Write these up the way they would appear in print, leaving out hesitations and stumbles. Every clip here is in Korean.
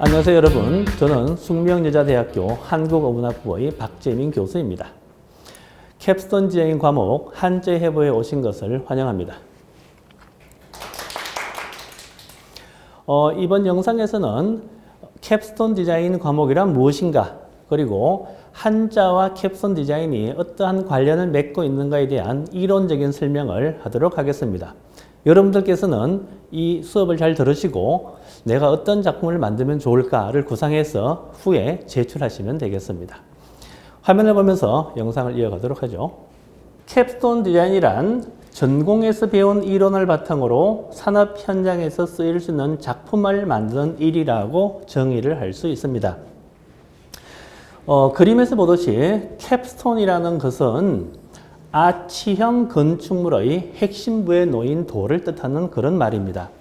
안녕하세요 여러분. 저는 숙명여자대학교 한국어문학부의 박재민 교수입니다. 캡스톤 디자인 과목 한자 해부에 오신 것을 환영합니다. 이번 영상에서는 캡스톤 디자인 과목이란 무엇인가, 그리고 한자와 캡스톤 디자인이 어떠한 관련을 맺고 있는가에 대한 이론적인 설명을 하도록 하겠습니다. 여러분들께서는 이 수업을 잘 들으시고 내가 어떤 작품을 만들면 좋을까를 구상해서 후에 제출하시면 되겠습니다. 화면을 보면서 영상을 이어가도록 하죠. 캡스톤 디자인이란 전공에서 배운 이론을 바탕으로 산업 현장에서 쓰일 수 있는 작품을 만드는 일이라고 정의를 할 수 있습니다. 그림에서 보듯이 캡스톤이라는 것은 아치형 건축물의 핵심부에 놓인 돌을 뜻하는 그런 말입니다.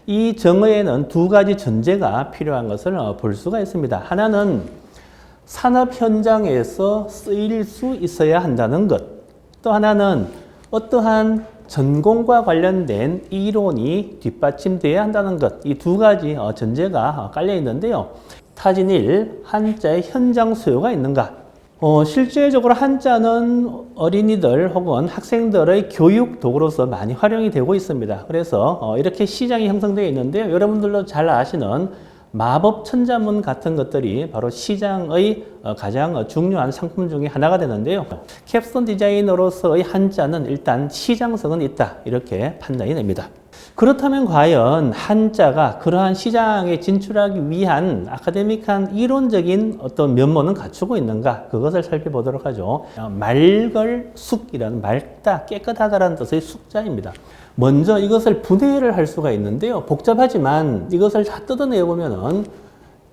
이 정의에는 두 가지 전제가 필요한 것을 볼 수가 있습니다. 하나는 산업 현장에서 쓰일 수 있어야 한다는 것, 또 하나는 어떠한 전공과 관련된 이론이 뒷받침되어야 한다는 것, 이 두 가지 전제가 깔려 있는데요. 타진일 한자의 현장 수요가 있는가? 실제적으로 한자는 어린이들 혹은 학생들의 교육 도구로서 많이 활용이 되고 있습니다. 그래서 이렇게 시장이 형성되어 있는데요. 여러분들도 잘 아시는 마법 천자문 같은 것들이 바로 시장의 가장 중요한 상품 중에 하나가 되는데요. 캡스톤 디자이너로서의 한자는 일단 시장성은 있다, 이렇게 판단이 됩니다. 그렇다면 과연 한자가 그러한 시장에 진출하기 위한 아카데믹한 이론적인 어떤 면모는 갖추고 있는가? 그것을 살펴보도록 하죠. 맑을숙이라는 맑다, 깨끗하다라는 뜻의 숙자입니다. 먼저 이것을 분해를 할 수가 있는데요. 복잡하지만 이것을 다 뜯어내보면은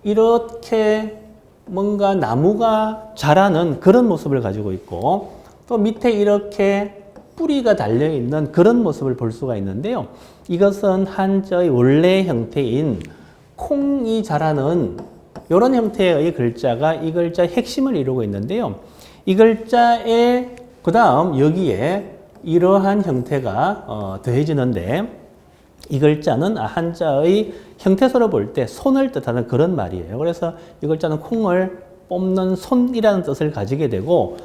이렇게 뭔가 나무가 자라는 그런 모습을 가지고 있고, 또 밑에 이렇게 뿌리가 달려있는 그런 모습을 볼 수가 있는데요. 이것은 한자의 원래 형태인 콩이 자라는 이런 형태의 글자가 이 글자의 핵심을 이루고 있는데요. 이 글자에 그 다음 여기에 이러한 형태가 더해지는데, 이 글자는 한자의 형태서로 볼 때 손을 뜻하는 그런 말이에요. 그래서 이 글자는 콩을 뽑는 손이라는 뜻을 가지게 되고,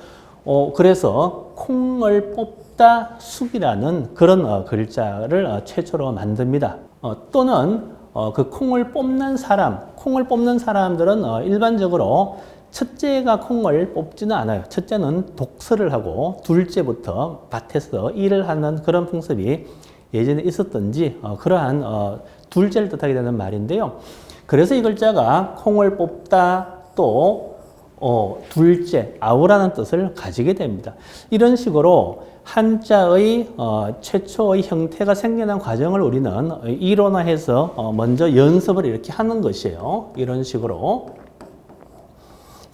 그래서 콩을 뽑다 숙이라는 그런 글자를 최초로 만듭니다. 또는 그 콩을 뽑는 사람들은 일반적으로 첫째가 콩을 뽑지는 않아요. 첫째는 독서를 하고 둘째부터 밭에서 일을 하는 그런 풍습이 예전에 있었던지 그러한 둘째를 뜻하게 되는 말인데요. 그래서 이 글자가 콩을 뽑다, 또 둘째, 아우라는 뜻을 가지게 됩니다. 이런 식으로 한자의 최초의 형태가 생겨난 과정을 우리는 이론화해서 먼저 연습을 이렇게 하는 것이에요. 이런 식으로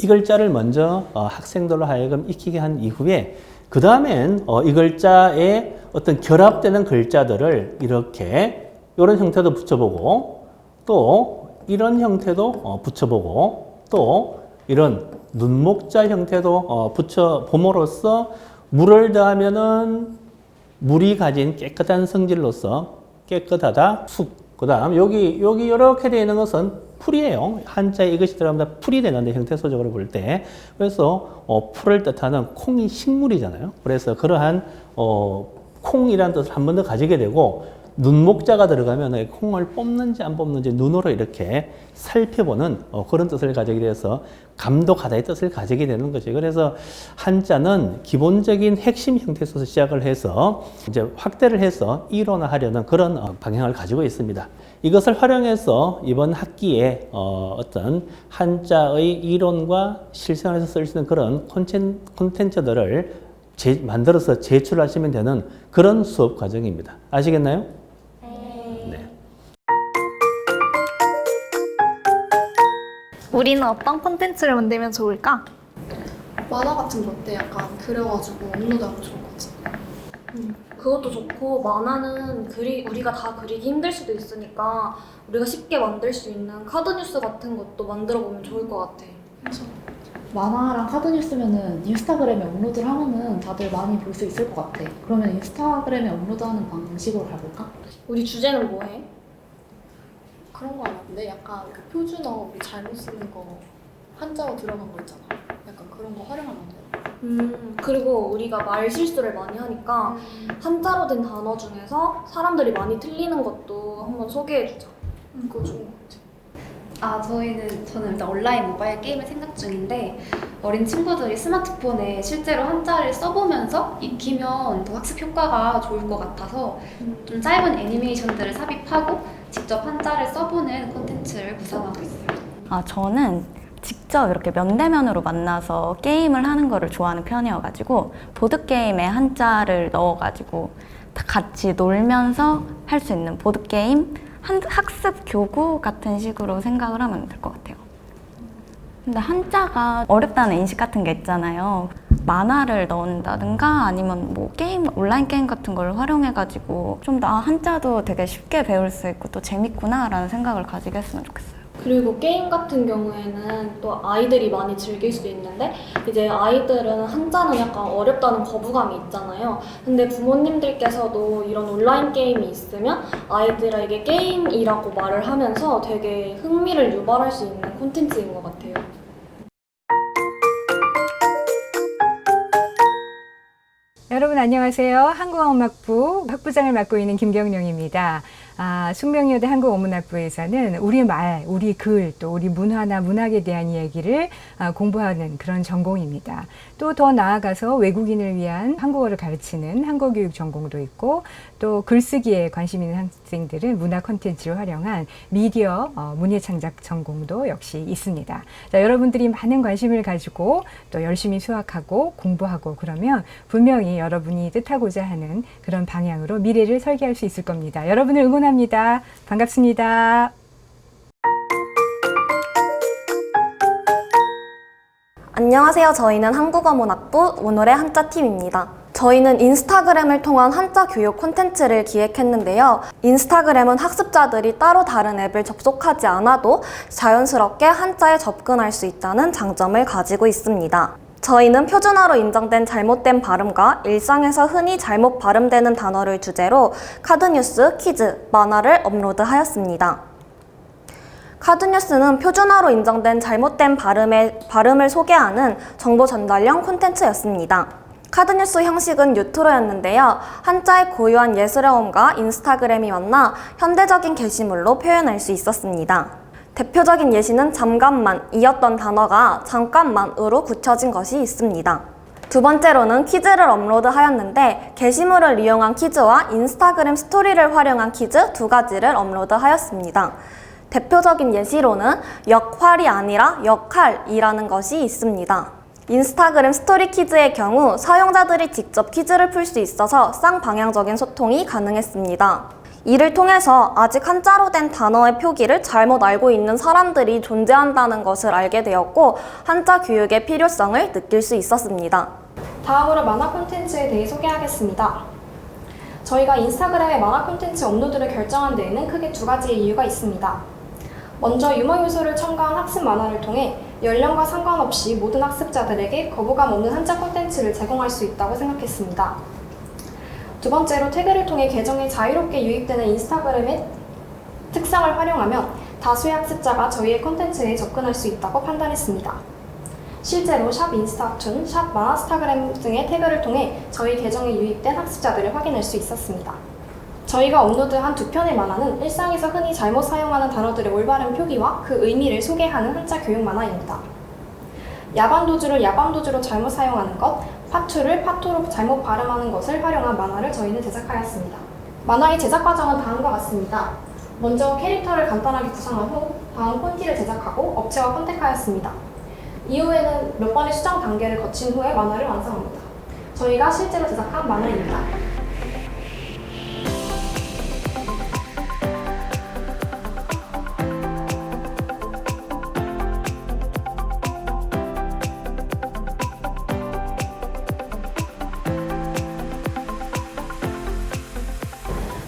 이 글자를 먼저 학생들로 하여금 익히게 한 이후에 그 다음엔 이 글자에 어떤 결합되는 글자들을 이렇게 이런 형태도 붙여보고, 또 이런 형태도 붙여보고, 또 이런 눈목자 형태도 붙여봄으로써 물을 더하면은 물이 가진 깨끗한 성질로서 깨끗하다, 숙. 그 다음 여기 이렇게 되어 있는 것은 풀이에요. 한자에 이것이 들어가면 풀이 되는데, 형태소적으로 볼 때. 그래서 풀을 뜻하는 콩이 식물이잖아요. 그래서 그러한 콩이라는 뜻을 한 번 더 가지게 되고, 눈목자가 들어가면 콩을 뽑는지 안 뽑는지 눈으로 이렇게 살펴보는 그런 뜻을 가지게 돼서 감독하다의 뜻을 가지게 되는 거죠. 그래서 한자는 기본적인 핵심 형태에서 시작을 해서 이제 확대를 해서 이론화하려는 그런 방향을 가지고 있습니다. 이것을 활용해서 이번 학기에 어떤 한자의 이론과 실생활에서 쓸 수 있는 그런 콘텐츠들을 만들어서 제출하시면 되는 그런 수업 과정입니다. 아시겠나요? 네. 우리는 어떤 콘텐츠를 만들면 좋을까? 만화 같은 거 어때? 약간 그려가지고 업로드하고 좋은 거지. 그것도 좋고, 만화는 우리가 다 그리기 힘들 수도 있으니까 우리가 쉽게 만들 수 있는 카드뉴스 같은 것도 만들어 보면 좋을 것 같아. 그래서 만화랑 카드뉴스면은 인스타그램에 업로드를 하면은 다들 많이 볼 수 있을 것 같아. 그러면 인스타그램에 업로드하는 방식으로 가볼까? 우리 주제는 뭐 해? 그런 거 아닌데 약간 그 표준어 우리 잘못 쓰는 거 한자어 들어간 거 있잖아. 약간 그런 거 활용하면 안 돼요? 그리고 우리가 말 실수를 많이 하니까 한자로 된 단어 중에서 사람들이 많이 틀리는 것도 한번 소개해주자. 그거 좋은 거 같아. 저는 일단 온라인 모바일 게임을 생각 중인데 어린 친구들이 스마트폰에 실제로 한자를 써보면서 익히면 더 학습 효과가 좋을 것 같아서 좀 짧은 애니메이션들을 삽입하고 직접 한자를 써보는 콘텐츠를 구상하고 있어요. 저는 직접 이렇게 면대면으로 만나서 게임을 하는 거를 좋아하는 편이어가지고 보드게임에 한자를 넣어가지고 다 같이 놀면서 할 수 있는 보드게임 학습 교구 같은 식으로 생각을 하면 될 것 같아요. 근데 한자가 어렵다는 인식 같은 게 있잖아요. 만화를 넣는다든가 아니면 뭐 게임, 온라인 게임 같은 걸 활용해가지고 좀 더 한자도 되게 쉽게 배울 수 있고 또 재밌구나 라는 생각을 가지게 했으면 좋겠어요. 그리고 게임 같은 경우에는 또 아이들이 많이 즐길 수도 있는데 이제 아이들은 한자는 약간 어렵다는 거부감이 있잖아요. 근데 부모님들께서도 이런 온라인 게임이 있으면 아이들에게 게임이라고 말을 하면서 되게 흥미를 유발할 수 있는 콘텐츠인 것 같아요. 여러분 안녕하세요. 한국어문학부 학부장을 맡고 있는 김경령입니다. 숙명여대 한국어문학부에서는 우리 말, 우리 글, 또 우리 문화나 문학에 대한 이야기를 공부하는 그런 전공입니다. 또 더 나아가서 외국인을 위한 한국어를 가르치는 한국어교육 전공도 있고 또 글쓰기에 관심 있는 학생들은 문화 콘텐츠를 활용한 미디어 문예창작 전공도 역시 있습니다. 자, 여러분들이 많은 관심을 가지고 또 열심히 수학하고 공부하고 그러면 분명히 여러분이 뜻하고자 하는 그런 방향으로 미래를 설계할 수 있을 겁니다. 여러분을 응원합니다. 반갑습니다. 안녕하세요. 저희는 한국어문학부 오늘의 한자팀입니다. 저희는 인스타그램을 통한 한자 교육 콘텐츠를 기획했는데요. 인스타그램은 학습자들이 따로 다른 앱을 접속하지 않아도 자연스럽게 한자에 접근할 수 있다는 장점을 가지고 있습니다. 저희는 표준어로 인정된 잘못된 발음과 일상에서 흔히 잘못 발음되는 단어를 주제로 카드뉴스, 퀴즈, 만화를 업로드하였습니다. 카드뉴스는 표준어로 인정된 잘못된 발음을 소개하는 정보 전달형 콘텐츠였습니다. 카드뉴스 형식은 뉴트로였는데요. 한자의 고유한 예스러움과 인스타그램이 만나 현대적인 게시물로 표현할 수 있었습니다. 대표적인 예시는 잠깐만이었던 단어가 잠깐만으로 굳혀진 것이 있습니다. 두 번째로는 퀴즈를 업로드하였는데 게시물을 이용한 퀴즈와 인스타그램 스토리를 활용한 퀴즈 두 가지를 업로드하였습니다. 대표적인 예시로는 역할이 아니라 역할이라는 것이 있습니다. 인스타그램 스토리 퀴즈의 경우 사용자들이 직접 퀴즈를 풀 수 있어서 쌍방향적인 소통이 가능했습니다. 이를 통해서 아직 한자로 된 단어의 표기를 잘못 알고 있는 사람들이 존재한다는 것을 알게 되었고 한자 교육의 필요성을 느낄 수 있었습니다. 다음으로 만화 콘텐츠에 대해 소개하겠습니다. 저희가 인스타그램에 만화 콘텐츠 업로드를 결정한 데에는 크게 두 가지의 이유가 있습니다. 먼저 유머 요소를 첨가한 학습 만화를 통해 연령과 상관없이 모든 학습자들에게 거부감 없는 한자 콘텐츠를 제공할 수 있다고 생각했습니다. 두 번째로 태그를 통해 계정에 자유롭게 유입되는 인스타그램의 특성을 활용하면 다수의 학습자가 저희의 콘텐츠에 접근할 수 있다고 판단했습니다. 실제로 샵 인스타툰, 샵 만화스타그램 등의 태그를 통해 저희 계정에 유입된 학습자들을 확인할 수 있었습니다. 저희가 업로드한 두 편의 만화는 일상에서 흔히 잘못 사용하는 단어들의 올바른 표기와 그 의미를 소개하는 한자 교육 만화입니다. 야반도주를 야밤도주로 잘못 사용하는 것, 파투를 파토로 잘못 발음하는 것을 활용한 만화를 저희는 제작하였습니다. 만화의 제작 과정은 다음과 같습니다. 먼저 캐릭터를 간단하게 구상한 후 다음 콘티를 제작하고 업체와 컨택하였습니다. 이후에는 몇 번의 수정 단계를 거친 후에 만화를 완성합니다. 저희가 실제로 제작한 만화입니다.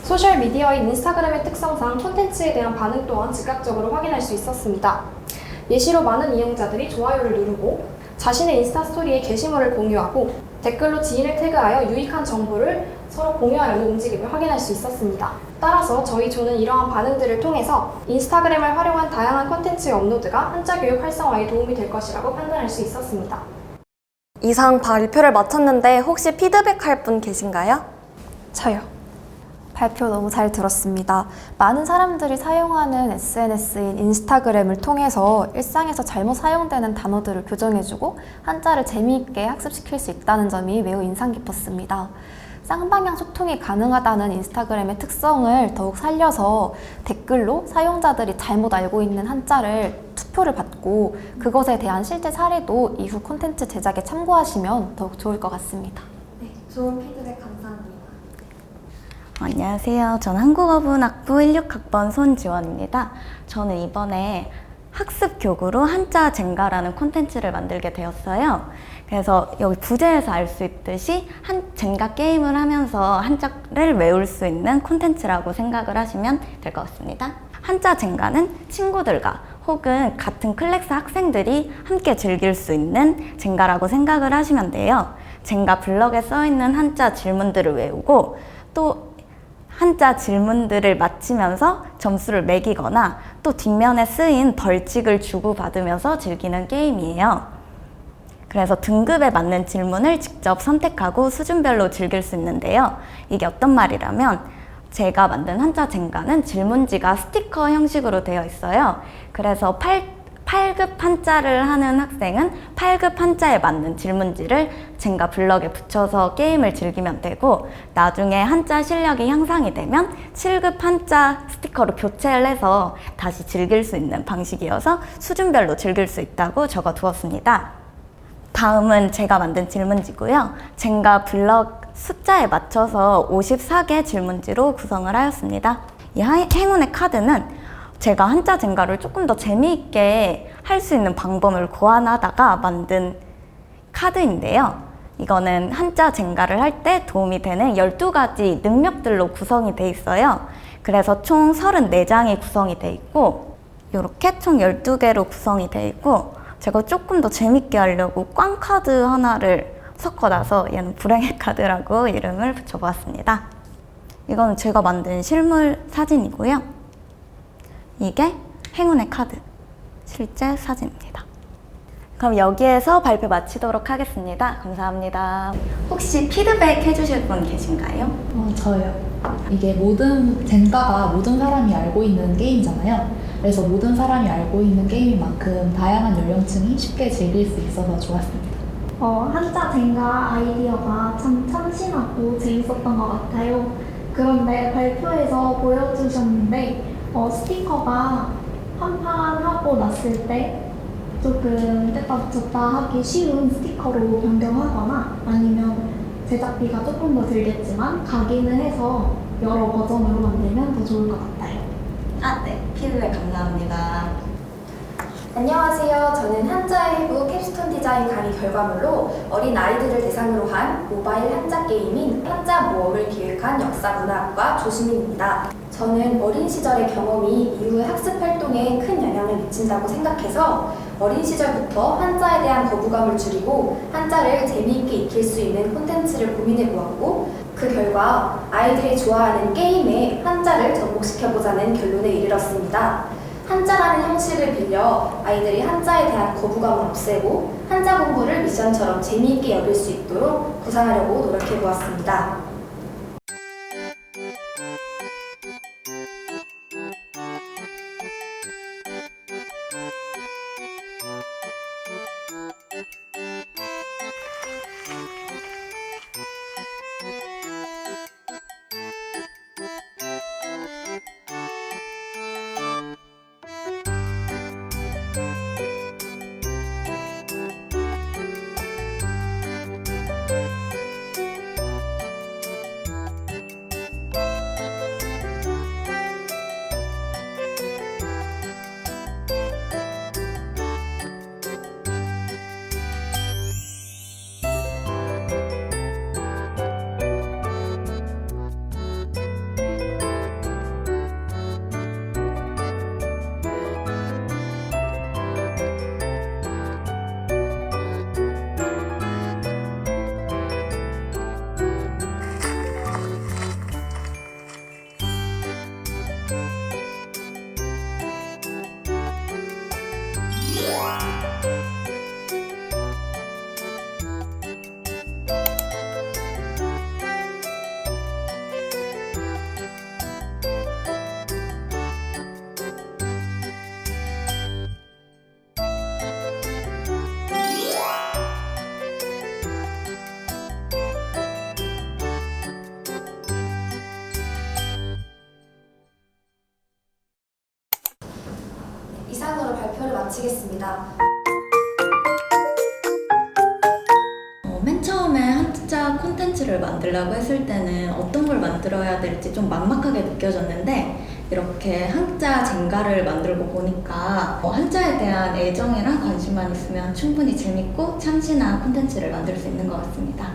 소셜미디어인 인스타그램의 특성상 콘텐츠에 대한 반응 또한 즉각적으로 확인할 수 있었습니다. 예시로 많은 이용자들이 좋아요를 누르고 자신의 인스타 스토리에 게시물을 공유하고 댓글로 지인을 태그하여 유익한 정보를 서로 공유하려는 움직임을 확인할 수 있었습니다. 따라서 저희 조는 이러한 반응들을 통해서 인스타그램을 활용한 다양한 콘텐츠의 업로드가 한자 교육 활성화에 도움이 될 것이라고 판단할 수 있었습니다. 이상 발표를 마쳤는데 혹시 피드백할 분 계신가요? 저요. 발표 너무 잘 들었습니다. 많은 사람들이 사용하는 SNS인 인스타그램을 통해서 일상에서 잘못 사용되는 단어들을 교정해주고 한자를 재미있게 학습시킬 수 있다는 점이 매우 인상 깊었습니다. 쌍방향 소통이 가능하다는 인스타그램의 특성을 더욱 살려서 댓글로 사용자들이 잘못 알고 있는 한자를 투표를 받고 그것에 대한 실제 사례도 이후 콘텐츠 제작에 참고하시면 더욱 좋을 것 같습니다. 네, 좋은 피드백 감사합니다. 안녕하세요. 저는 한국어문학부 16학번 손지원입니다. 저는 이번에 학습교구로 한자 젠가라는 콘텐츠를 만들게 되었어요. 그래서 여기 부제에서 알 수 있듯이 젠가 게임을 하면서 한자를 외울 수 있는 콘텐츠라고 생각을 하시면 될 것 같습니다. 한자 젠가는 친구들과 혹은 같은 클래스 학생들이 함께 즐길 수 있는 젠가라고 생각을 하시면 돼요. 젠가 블럭에 써있는 한자 질문들을 외우고 또 한자 질문들을 맞히면서 점수를 매기거나 또 뒷면에 쓰인 벌칙을 주고받으면서 즐기는 게임이에요. 그래서 등급에 맞는 질문을 직접 선택하고 수준별로 즐길 수 있는데요. 이게 어떤 말이라면 제가 만든 한자 젠가는 질문지가 스티커 형식으로 되어 있어요. 그래서 8급 한자를 하는 학생은 8급 한자에 맞는 질문지를 젠가 블럭에 붙여서 게임을 즐기면 되고 나중에 한자 실력이 향상이 되면 7급 한자 스티커로 교체를 해서 다시 즐길 수 있는 방식이어서 수준별로 즐길 수 있다고 적어 두었습니다. 다음은 제가 만든 질문지고요. 젠가 블럭 숫자에 맞춰서 54개 질문지로 구성을 하였습니다. 이 행운의 카드는 제가 한자 젠가를 조금 더 재미있게 할 수 있는 방법을 고안하다가 만든 카드인데요. 이거는 한자 젠가를 할 때 도움이 되는 12가지 능력들로 구성이 돼 있어요. 그래서 총 34장이 구성이 돼 있고 이렇게 총 12개로 구성이 돼 있고 제가 조금 더 재밌게 하려고 꽝 카드 하나를 섞어놔서 얘는 불행의 카드라고 이름을 붙여보았습니다. 이거는 제가 만든 실물 사진이고요. 이게 행운의 카드, 실제 사진입니다. 그럼 여기에서 발표 마치도록 하겠습니다. 감사합니다. 혹시 피드백 해주실 분 계신가요? 저요. 이게 모든 젠가가 모든 사람이 알고 있는 게임이잖아요. 그래서 모든 사람이 알고 있는 게임인 만큼 다양한 연령층이 쉽게 즐길 수 있어서 좋았습니다. 한자 젠가 아이디어가 참 참신하고 재밌었던 것 같아요. 그런데 발표에서 보여주셨는데 스티커가 한 판 하고 났을 때 조금 뗐다 붙였다 하기 쉬운 스티커로 변경하거나 아니면 제작비가 조금 더 들겠지만 각인을 해서 여러 버전으로 만들면 더 좋을 것 같아요. 네. 피드백 감사합니다. 안녕하세요. 저는 한자의 해부 캡스톤 디자인 강의 결과물로 어린 아이들을 대상으로 한 모바일 한자 게임인 한자 모험을 기획한 역사문화학과 조시민입니다. 저는 어린 시절의 경험이 이후의 학습 활동에 큰 영향을 미친다고 생각해서 어린 시절부터 한자에 대한 거부감을 줄이고 한자를 재미있게 익힐 수 있는 콘텐츠를 고민해 보았고 그 결과 아이들이 좋아하는 게임에 한자를 접목시켜보자는 결론에 이르렀습니다. 한자라는 형식을 빌려 아이들이 한자에 대한 거부감을 없애고 한자 공부를 미션처럼 재미있게 여길 수 있도록 구상하려고 노력해 보았습니다. 이상으로 발표를 마치겠습니다. 맨 처음에 한자 콘텐츠를 만들려고 했을 때는 어떤 걸 만들어야 될지 좀 막막하게 느껴졌는데 이렇게 한자 젠가를 만들고 보니까 한자에 대한 애정이랑 관심만 있으면 충분히 재밌고 참신한 콘텐츠를 만들 수 있는 것 같습니다.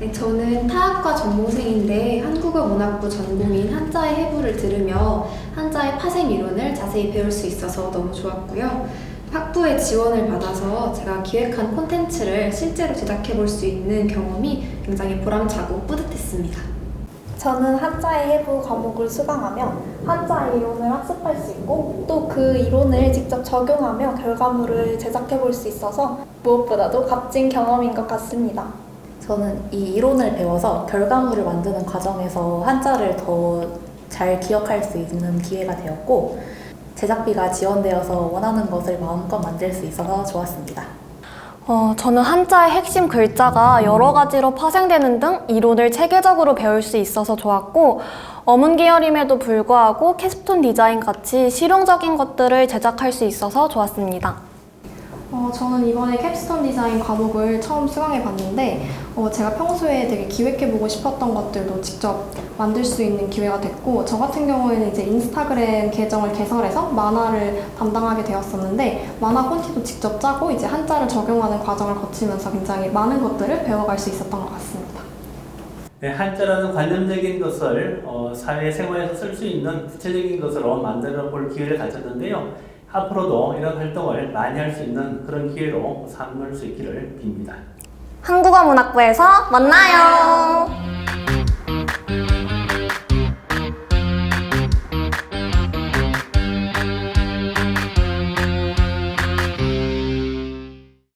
네, 저는 타학과 전공생인데 한국어 문학부 전공인 한자의 해부를 들으며 한자의 파생 이론을 자세히 배울 수 있어서 너무 좋았고요. 학부의 지원을 받아서 제가 기획한 콘텐츠를 실제로 제작해 볼 수 있는 경험이 굉장히 보람차고 뿌듯했습니다. 저는 한자의 해부 과목을 수강하며 한자 이론을 학습할 수 있고 또 그 이론을 직접 적용하며 결과물을 제작해 볼 수 있어서 무엇보다도 값진 경험인 것 같습니다. 저는 이 이론을 배워서 결과물을 만드는 과정에서 한자를 더 잘 기억할 수 있는 기회가 되었고 제작비가 지원되어서 원하는 것을 마음껏 만들 수 있어서 좋았습니다. 저는 한자의 핵심 글자가 여러 가지로 파생되는 등 이론을 체계적으로 배울 수 있어서 좋았고 어문 계열임에도 불구하고 캡스톤 디자인 같이 실용적인 것들을 제작할 수 있어서 좋았습니다. 저는 이번에 캡스톤 디자인 과목을 처음 수강해 봤는데 제가 평소에 되게 기획해보고 싶었던 것들도 직접 만들 수 있는 기회가 됐고 저 같은 경우에는 이제 인스타그램 계정을 개설해서 만화를 담당하게 되었었는데 만화 콘티도 직접 짜고 이제 한자를 적용하는 과정을 거치면서 굉장히 많은 것들을 배워갈 수 있었던 것 같습니다. 네, 한자라는 관념적인 것을 사회생활에서 쓸 수 있는 구체적인 것으로 만들어 볼 기회를 가졌는데요. 앞으로도 이런 활동을 많이 할 수 있는 그런 기회로 삼을 수 있기를 빕니다. 한국어 문학부에서 만나요.